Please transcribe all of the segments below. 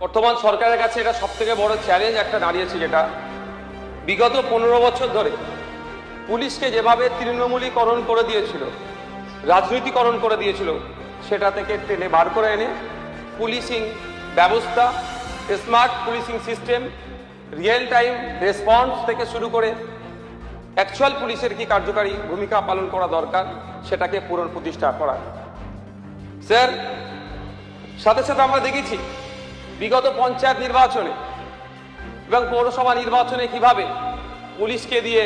বর্তমান সরকারের কাছে এটা সবথেকে বড় চ্যালেঞ্জ একটা দাঁড়িয়েছে, যেটা বিগত 15 বছর ধরে পুলিশকে যেভাবে তৃণমূলীকরণ করে দিয়েছিল, রাজনীতিকরণ করে দিয়েছিল, সেটা থেকে টেনে বার করে এনে পুলিশিং ব্যবস্থা, smart policing system, real time response থেকে শুরু করে অ্যাকচুয়াল পুলিশের কি কার্যকারী ভূমিকা পালন করা দরকার সেটাকে পুনঃপ্রতিষ্ঠা করা। স্যার, সাথে সাথে আমরা দেখেছি বিগত পঞ্চায়েত নির্বাচনে এবং পৌরসভা নির্বাচনে কিভাবে পুলিশকে দিয়ে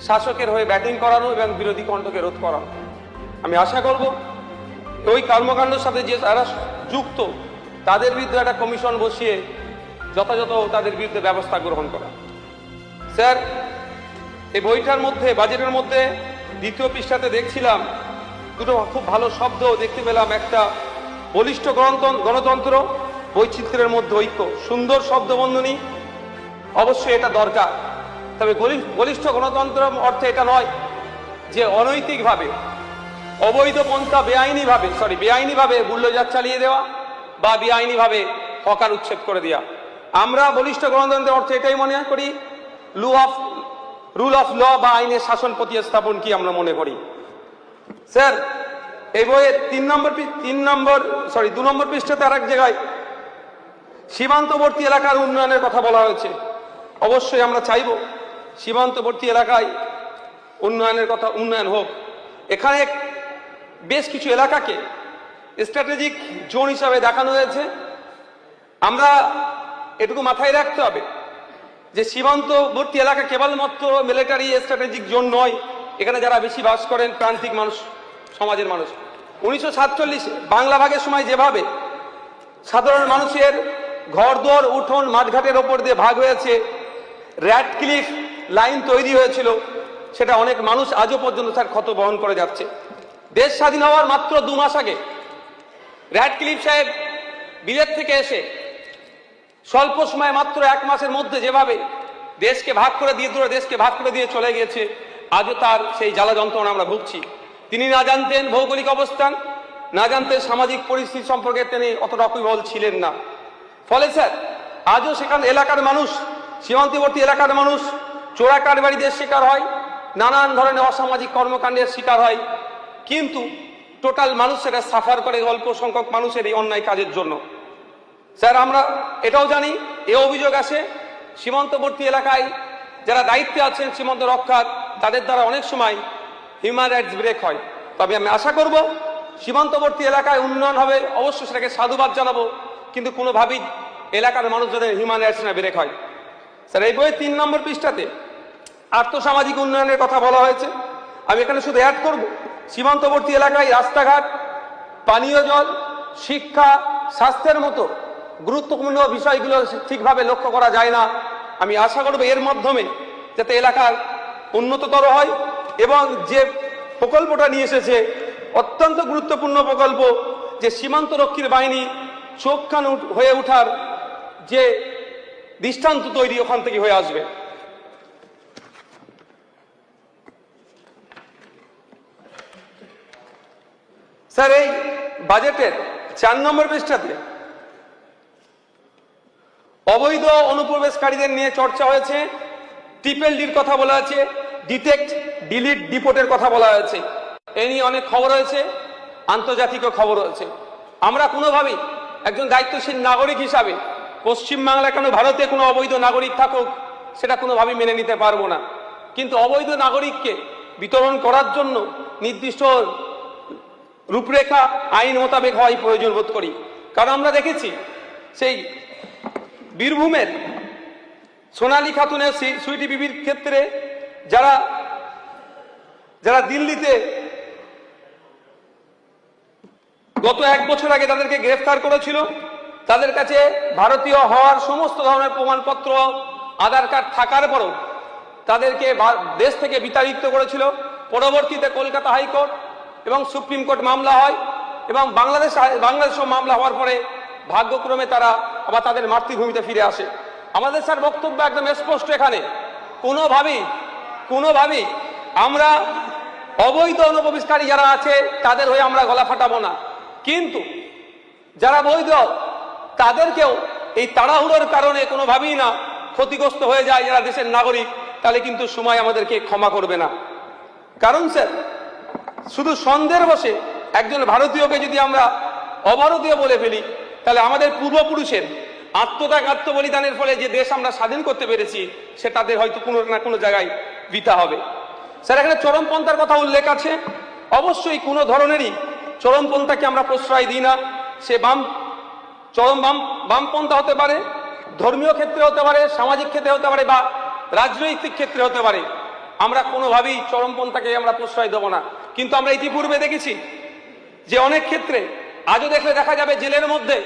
শাসকের হয়ে ব্যাটিং করানো এবং বিরোধী কণ্ঠকে রোধ করানো। আমি আশা করব ওই কর্মকাণ্ডের সাথে যে যারা যুক্ত তাদের বিরুদ্ধে একটা কমিশন বসিয়ে যথাযথ তাদের বিরুদ্ধে ব্যবস্থা গ্রহণ করা। স্যার, এই বইটার মধ্যে, বাজেটের মধ্যে দ্বিতীয় পৃষ্ঠাতে দেখছিলাম দুটো খুব ভালো শব্দ দেখতে পেলাম। একটা বলিষ্ঠ গণতন্ত্র, বৈচিত্র্যের মধ্যে ঐক্য। সুন্দর শব্দবন্ধনী, অবশ্যই এটা দরকার। তবে বলিষ্ঠ গণতন্ত্র অর্থে এটা নয় যে অনৈতিকভাবে, অবৈধ পন্থা বেআইনিভাবে বুল্ডোজার চালিয়ে দেওয়া বা বেআইনিভাবে হকার উচ্ছেদ করে দেওয়া। আমরা বলিষ্ঠ গণতন্ত্রের অর্থে এটাই মনে করি, রুল অফ ল বা আইনের শাসন প্রতিস্থাপন কি আমরা মনে করি। স্যার, এই বইয়ের 2 নম্বর পৃষ্ঠাতে আর এক জায়গায় সীমান্তবর্তী এলাকার উন্নয়নের কথা বলা হয়েছে। অবশ্যই আমরা চাইব সীমান্তবর্তী এলাকায় উন্নয়ন হোক। এখানে বেশ কিছু এলাকাকে স্ট্র্যাটেজিক জোন হিসাবে দেখানো হয়েছে। আমরা এটুকু মাথায় রাখতে হবে যে সীমান্তবর্তী এলাকা কেবলমাত্র মিলিটারি স্ট্র্যাটেজিক জোন নয়। এখানে যারা বেশি বাস করেন প্রান্তিক মানুষ, সমাজের মানুষ। 1947 বাংলা ভাগের সময় যেভাবে সাধারণ মানুষের ঘরদোর, উঠোন, মাঠঘাটের ওপর দিয়ে ভাগ হয়েছে, র্যাডক্লিফ লাইন তৈরি হয়েছিল, সেটা অনেক মানুষ আজও পর্যন্ত তার ক্ষত বহন করে যাচ্ছে। দেশ স্বাধীন হওয়ার মাত্র 2 মাস আগে র্যাডক্লিফ সাহেব বিলেত থেকে এসে স্বল্প সময়ে মাত্র 1 মাসের মধ্যে যেভাবে দেশকে ভাগ করে দিয়ে চলে গিয়েছে, আজও তার সেই জ্বালা যন্ত্রণা আমরা ভুগছি। তিনি না জানতেন ভৌগোলিক অবস্থান, না জানতেন সামাজিক পরিস্থিতি সম্পর্কে তিনি অতটা ওয়াকিবহাল ছিলেন না। ফলে স্যার, আজও সেখানে এলাকার মানুষ, সীমান্তবর্তী এলাকার মানুষ চোরা কারবারিদের শিকার হয়, নানান ধরনের অসামাজিক কর্মকাণ্ডের শিকার হয়। কিন্তু টোটাল মানুষ সেটা সাফার করে অল্প সংখ্যক মানুষের এই অন্যায় কাজের জন্য। স্যার, আমরা এটাও জানি, এ অভিযোগ আসে সীমান্তবর্তী এলাকায় যারা দায়িত্বে আছেন সীমান্ত রক্ষার, তাদের দ্বারা অনেক সময় হিউম্যান রাইটস ব্রেক হয়। তবে আমি আশা করব সীমান্তবর্তী এলাকায় উন্নয়ন হবে, অবশ্যই সেটাকে সাধুবাদ জানাবো, কিন্তু কোনোভাবেই এলাকার মানুষ যাদের হিউম্যান রাইটস না ব্রেক হয়। স্যার, এই বইয়ের 3 নম্বর পৃষ্ঠাতে আর্থসামাজিক উন্নয়নের কথা বলা হয়েছে। আমি এখানে শুধু অ্যাড করব, সীমান্তবর্তী এলাকায় রাস্তাঘাট, পানীয় জল, শিক্ষা, স্বাস্থ্যের মতো গুরুত্বপূর্ণ বিষয়গুলো ঠিকভাবে লক্ষ্য করা যায় না। আমি আশা করব এর মাধ্যমে যাতে এলাকার উন্নততর হয় এবং যে প্রকল্পটা নিয়ে এসেছে অত্যন্ত গুরুত্বপূর্ণ প্রকল্প, যে সীমান্তরক্ষীর বাহিনী চোখ কান হয়ে ওঠার যে দৃষ্টান্ত তৈরি ওখান থেকে হয়ে আসবে। স্যার, এই বাজেটের 4 নম্বর পৃষ্ঠাতে অবৈধ অনুপ্রবেশকারীদের নিয়ে চর্চা হয়েছে, TDDর কথা বলা আছে, ডিটেক্ট, ডিলিট, ডিপোর্টের কথা বলা হয়েছে। এ নিয়ে অনেক খবর হয়েছে, আন্তর্জাতিক খবর হয়েছে। আমরা কোনোভাবেই একজন দায়িত্বশীল নাগরিক হিসাবে পশ্চিমবাংলা, কেন ভারতে কোনো অবৈধ নাগরিক থাকুক, সেটা কোনোভাবেই মেনে নিতে পারবো না। কিন্তু অবৈধ নাগরিককে বিতরণ করার জন্য নির্দিষ্ট রূপরেখা আইন মোতাবেক হওয়াই প্রয়োজন বোধ করি। কারণ আমরা দেখেছি সেই বীরভূমের সোনালী খাতুনের সুইটি বিবির ক্ষেত্রে যারা দিল্লিতে গত 1 বছর আগে তাদেরকে গ্রেফতার করেছিল, তাদের কাছে ভারতীয় হওয়ার সমস্ত ধরনের প্রমাণপত্র, আধার কার্ড থাকার পরও তাদেরকে দেশ থেকে বিতাড়িত করেছিল। পরবর্তীতে কলকাতা হাইকোর্ট এবং সুপ্রিম কোর্ট মামলা হয় এবং বাংলাদেশও মামলা হওয়ার পরে ভাগ্যক্রমে তারা আবার তাদের মাতৃভূমিতে ফিরে আসে। আমাদের স্যার বক্তব্য একদম স্পষ্ট, এখানে কোনোভাবেই আমরা অবৈধ অনুপ্রবেশকারী যারা আছে তাদের হয়ে আমরা গলা ফাটাবো না, কিন্তু যারা বৈধ তাদেরকেও এই তাড়াহুড়োর কারণে কোনোভাবেই না ক্ষতিগ্রস্ত হয়ে যায় যারা দেশের নাগরিক, তাহলে কিন্তু সময় আমাদেরকে ক্ষমা করবে না। কারণ স্যার, শুধু সন্দেহের বশে একজন ভারতীয়কে যদি আমরা অভারতীয় বলে ফেলি, তাহলে আমাদের পূর্বপুরুষের আত্মত্যাগ আত্মবলিদানের ফলে যে দেশ আমরা স্বাধীন করতে পেরেছি সে তাদের হয়তো কোনো না কোনো জায়গায় বৃথা হবে। স্যার, এখানে চরমপন্থার কথা উল্লেখ আছে। অবশ্যই কোনো ধরনেরই চরমপন্থাকে আমরা প্রশ্রয় দিই না। সে বামপন্থা হতে পারে, ধর্মীয় ক্ষেত্রে হতে পারে, সামাজিক ক্ষেত্রে হতে পারে, বা রাজনৈতিক ক্ষেত্রে হতে পারে। আমরা কোনোভাবেই চরমপন্থাকে আমরা প্রশ্রয় দেব না। কিন্তু আমরা ইতিপূর্বে দেখেছি যে অনেক ক্ষেত্রে, আজও দেখলে দেখা যাবে জেলের মধ্যে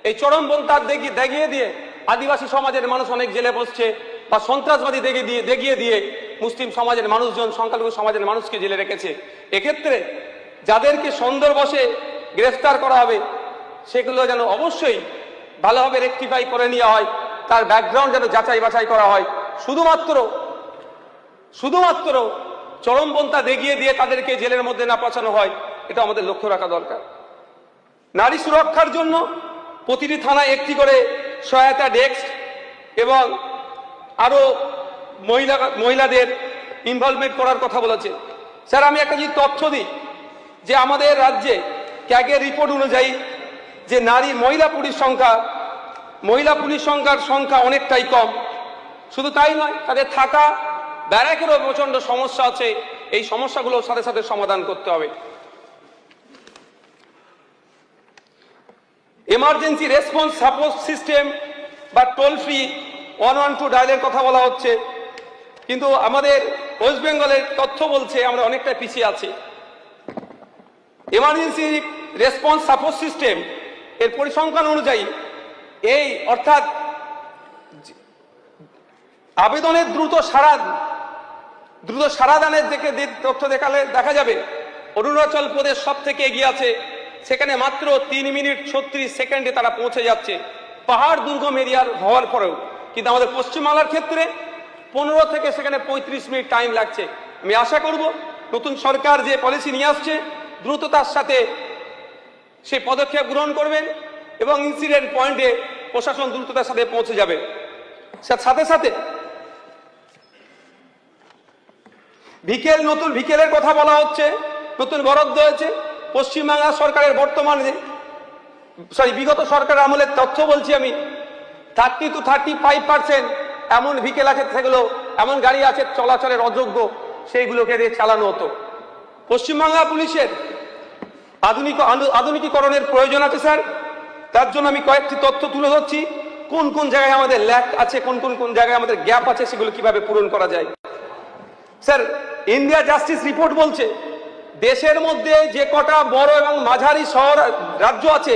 এই চরমপন্থা দেখিয়ে দিয়ে আদিবাসী সমাজের মানুষ অনেক জেলে বসছে, বা সন্ত্রাসবাদী দেখিয়ে দিয়ে মুসলিম সমাজের মানুষজন, সংখ্যালঘু সমাজের মানুষকে জেলে রেখেছে। এক্ষেত্রে যাদেরকে সন্দেহের বশে গ্রেফতার করা হবে সেগুলো যেন অবশ্যই ভালোভাবে রেকটিফাই করে নেওয়া হয়, তার ব্যাকগ্রাউন্ড যেন যাচাই বাছাই করা হয়। শুধুমাত্র চরমপন্থা দেখিয়ে দিয়ে তাদেরকে জেলের মধ্যে না পাঠানো হয়, এটা আমাদের লক্ষ্য রাখা দরকার। নারী সুরক্ষার জন্য প্রতিটি থানায় একটি করে সহায়তা ডেস্ক এবং আরো মহিলাদের ইনভলভমেন্ট করার কথা বলেছে। স্যার, আমি একটা যদি তথ্য দিই যে আমাদের রাজ্যে ক্যাগের রিপোর্ট অনুযায়ী যে মহিলা পুলিশ সংখ্যার অনেকটাই কম। শুধু তাই নয়, তাদের থাকা ব্যারাকেরও প্রচন্ড সমস্যা আছে। এই সমস্যাগুলোর সাথে সাথে সমাধান করতে হবে। এমার্জেন্সি রেসপন্স সাপোর্ট সিস্টেম বা টোল ফ্রি 112 ডায়ালের কথা বলা হচ্ছে, কিন্তু আমাদের ওয়েস্ট বেঙ্গলের তথ্য বলছে আমরা অনেকটা পিছিয়ে আছি। এমার্জেন্সি রেসপন্স সাপোর্ট সিস্টেম এর পরিসংখ্যান অনুযায়ী অর্থাৎ আবেদনের দ্রুত সারাদানের তথ্য দেখালে দেখা যাবে অরুণাচল প্রদেশ সব থেকে এগিয়ে আছে। সেখানে মাত্র 3 মিনিট 36 সেকেন্ডে তারা পৌঁছে যাচ্ছে, পাহাড় দুর্গম এরিয়ার হওয়ার পরেও। কিন্তু আমাদের পশ্চিমবাংলার ক্ষেত্রে 15 থেকে সেখানে 35 মিনিট টাইম লাগছে। আমি আশা করব নতুন সরকার যে পলিসি নিয়ে আসছে দ্রুততার সাথে সে পদক্ষেপ গ্রহণ করবেন এবং ইনসিডেন্ট পয়েন্টে প্রশাসন দ্রুততার সাথে পৌঁছে যাবে। সাথে সাথে নতুন ভিকেলের কথা বলা হচ্ছে, নতুন বরাদ্দ হয়েছে। পশ্চিমবাংলা সরকারের বিগত সরকারের আমলের তথ্য বলছি আমি, 30 to 35% এমন ভিকেল আছে, সেগুলো এমন গাড়ি আছে চলাচলের অযোগ্য, সেইগুলোকে দিয়ে চালানো হতো। পশ্চিমবাংলা পুলিশের আধুনিকীকরণের প্রয়োজন আছে স্যার। তার জন্য আমি কয়েকটি তথ্য তুলে ধরছি, কোন কোন জায়গায় আমাদের ল্যাক আছে, কোন জায়গায় আমাদের গ্যাপ আছে, সেগুলো কিভাবে পূরণ করা যায়। স্যার, ইন্ডিয়া জাস্টিস রিপোর্ট বলছে দেশের মধ্যে যে কটা বড় এবং মাঝারি শহর রাজ্য আছে,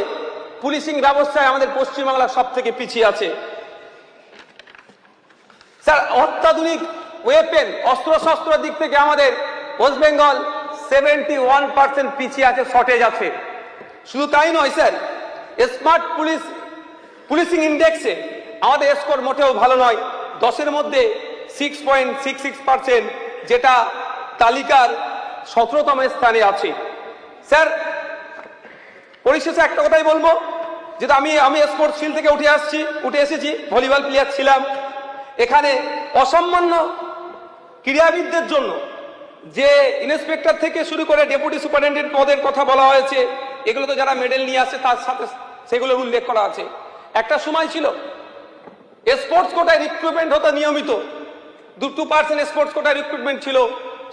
পুলিশিং ব্যবস্থায় আমাদের পশ্চিমবাংলা সব থেকে পিছিয়ে আছে। স্যার, অত্যাধুনিক ওয়েপেন অস্ত্রশস্ত্রের দিক থেকে আমাদের ওয়েস্ট বেঙ্গল 71% পিছিয়ে আছে, শর্টেজ আছে। শুধু তাই নয় স্যার, স্মার্ট পুলিশিং ইন্ডেক্সে আমাদের স্কোর মোটেও ভালো নয়। 10-এর মধ্যে 6.66%, যেটা তালিকার 17তম স্থানে আছে। স্যার, পরিশেষে একটা কথাই বলবো, যেটা আমি স্পোর্টস ফিল্ড থেকে উঠে এসেছি, ভলিবল প্লেয়ার ছিলাম। এখানে অসামান্য ক্রীড়াবিদদের জন্য যে ইন্সপেক্টর থেকে শুরু করে ডেপুটি সুপারিনটেন্ডেন্ট পদের কথা বলা হয়েছে, এগুলো তো যারা মেডেল নিয়ে আসে তার সাথে সেগুলোর উল্লেখ করা আছে। একটা সময় ছিল স্পোর্টস কোটায় রিক্রুটমেন্ট হতো নিয়মিত, 2% স্পোর্টস কোটায় রিক্রুটমেন্ট ছিল,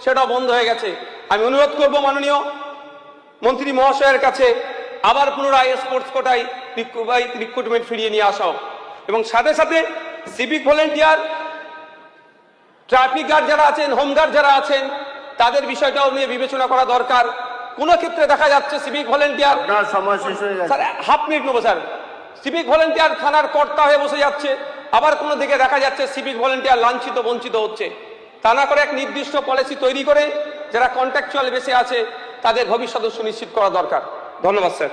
সেটা বন্ধ হয়ে গেছে। আমি অনুরোধ করব মাননীয় মন্ত্রী মহাশয়ের কাছে আবার পুনরায় স্পোর্টস কোটায় রিক্রুটমেন্ট ফিরিয়ে নিয়ে আসা হোক, এবং সাথে সাথে সিভিক ভলেন্টিয়ার, ট্রাফিক গার্ড যারা আছেন, হোমগার্ড যারা আছেন, তাদের বিষয়টাও নিয়ে বিবেচনা করা দরকার। কোন ক্ষেত্রে দেখা যাচ্ছে সিভিক ভলেন্টিয়ার, স্যার 1/2 মিনিট নেবো স্যার, সিভিক ভলেন্টিয়ার থানার কর্তা হয়ে বসে যাচ্ছে, আবার কোনো দিকে দেখা যাচ্ছে সিভিক ভলেন্টিয়ার লাঞ্ছিত বঞ্চিত হচ্ছে। তা না করে এক নির্দিষ্ট পলিসি তৈরি করে যারা কন্ট্রাকচুয়াল বেসে আছে তাদের ভবিষ্যৎ সুনিশ্চিত করা দরকার। ধন্যবাদ স্যার।